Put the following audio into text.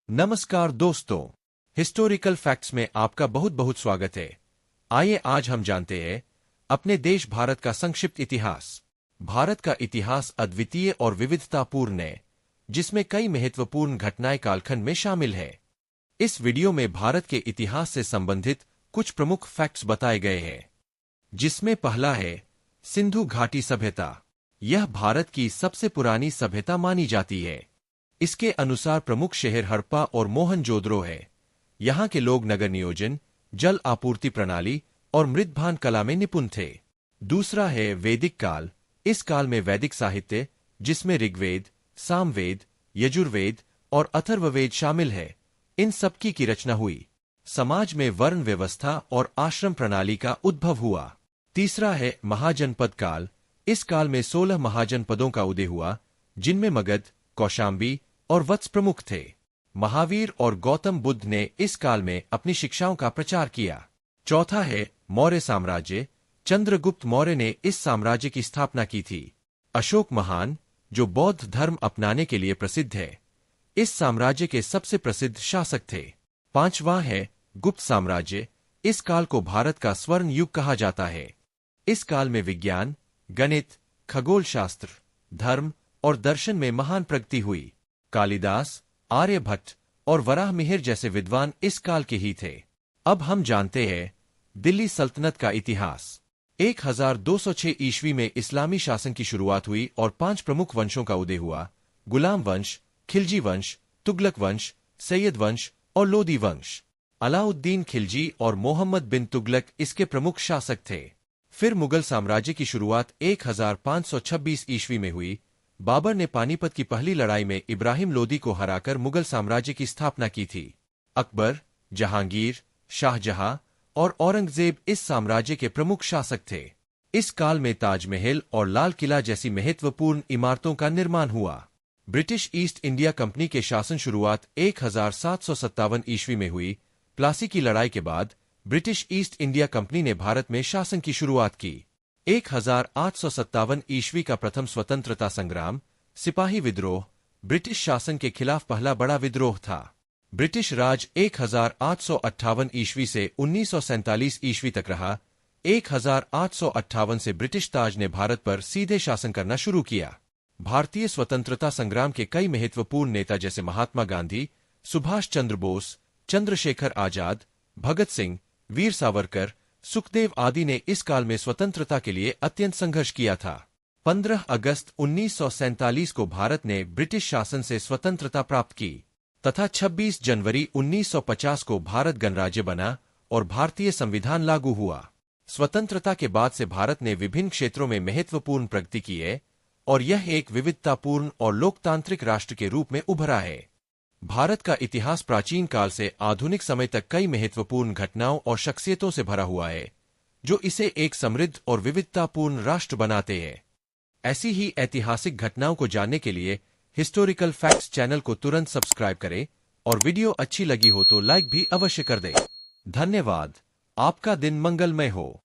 नमस्कार दोस्तों, historical facts में आपका बहुत बहुत स्वागत है। आइए आज हम जानते हैं अपने देश भारत का संक्षिप्त इतिहास। भारत का इतिहास अद्वितीय और विविधतापूर्ण है, जिसमें कई महत्वपूर्ण घटनाएं कालखंड में शामिल है। इस वीडियो में भारत के इतिहास से संबंधित कुछ प्रमुख फैक्ट्स बताए गए हैं, जिसमें पहला है सिंधु घाटी सभ्यता। यह भारत की सबसे पुरानी सभ्यता मानी जाती है। इसके अनुसार प्रमुख शहर हड़प्पा और मोहनजोदड़ो है। यहाँ के लोग नगर नियोजन, जल आपूर्ति प्रणाली और मृदभान कला में निपुण थे। दूसरा है वैदिक काल। इस काल में वैदिक साहित्य, जिसमें ऋग्वेद, सामवेद, यजुर्वेद और अथर्ववेद शामिल है, इन सबकी की रचना हुई। समाज में वर्ण व्यवस्था और आश्रम प्रणाली का उद्भव हुआ। तीसरा है महाजनपद काल। इस काल में 16 महाजनपदों का उदय हुआ, जिनमें मगध, कौशाम्बी और वत्स प्रमुख थे। महावीर और गौतम बुद्ध ने इस काल में अपनी शिक्षाओं का प्रचार किया। चौथा है मौर्य साम्राज्य। चंद्रगुप्त मौर्य ने इस साम्राज्य की स्थापना की थी। अशोक महान, जो बौद्ध धर्म अपनाने के लिए प्रसिद्ध है, इस साम्राज्य के सबसे प्रसिद्ध शासक थे। पांचवां है गुप्त साम्राज्य। इस काल को भारत का स्वर्ण युग कहा जाता है। इस काल में विज्ञान, गणित, खगोल शास्त्र, धर्म और दर्शन में महान प्रगति हुई। कालिदास, आर्यभट्ट और वराहमिहिर जैसे विद्वान इस काल के ही थे। अब हम जानते हैं दिल्ली सल्तनत का इतिहास। 1206 ईस्वी में इस्लामी शासन की शुरुआत हुई और 5 प्रमुख वंशों का उदय हुआ: गुलाम वंश, खिलजी वंश, तुगलक वंश, सैयद वंश और लोदी वंश। अलाउद्दीन खिलजी और मोहम्मद बिन तुगलक इसके प्रमुख शासक थे। फिर मुगल साम्राज्य की शुरुआत 1526 ईस्वी में हुई। बाबर ने पानीपत की पहली लड़ाई में इब्राहिम लोदी को हराकर मुगल साम्राज्य की स्थापना की थी। अकबर, जहांगीर, शाहजहां और औरंगजेब इस साम्राज्य के प्रमुख शासक थे। इस काल में ताजमहल और लाल किला जैसी महत्वपूर्ण इमारतों का निर्माण हुआ। ब्रिटिश ईस्ट इंडिया कंपनी के शासन शुरुआत 1757 ईस्वी में हुई। प्लासी की लड़ाई के बाद ब्रिटिश ईस्ट इंडिया कंपनी ने भारत में शासन की शुरुआत की। 1857 ईस्वी का प्रथम स्वतंत्रता संग्राम, सिपाही विद्रोह, ब्रिटिश शासन के खिलाफ पहला बड़ा विद्रोह था। ब्रिटिश राज 1858 ईस्वी से 1947 ईस्वी तक रहा। 1858 से ब्रिटिश ताज ने भारत पर सीधे शासन करना शुरू किया। भारतीय स्वतंत्रता संग्राम के कई महत्वपूर्ण नेता जैसे महात्मा गांधी, सुभाष चंद्र बोस, चंद्रशेखर आजाद, भगत सिंह, वीर सावरकर, सुखदेव आदि ने इस काल में स्वतंत्रता के लिए अत्यंत संघर्ष किया था। 15 अगस्त 1947 को भारत ने ब्रिटिश शासन से स्वतंत्रता प्राप्त की तथा 26 जनवरी 1950 को भारत गणराज्य बना और भारतीय संविधान लागू हुआ। स्वतंत्रता के बाद से भारत ने विभिन्न क्षेत्रों में महत्वपूर्ण प्रगति की है और यह एक विविधतापूर्ण और लोकतांत्रिक राष्ट्र के रूप में उभरा है। भारत का इतिहास प्राचीन काल से आधुनिक समय तक कई महत्वपूर्ण घटनाओं और शख्सियतों से भरा हुआ है, जो इसे एक समृद्ध और विविधतापूर्ण राष्ट्र बनाते हैं। ऐसी ही ऐतिहासिक घटनाओं को जानने के लिए हिस्टोरिकल फैक्ट्स चैनल को तुरंत सब्सक्राइब करें और वीडियो अच्छी लगी हो तो लाइक भी अवश्य कर दें। धन्यवाद। आपका दिन मंगलमय हो।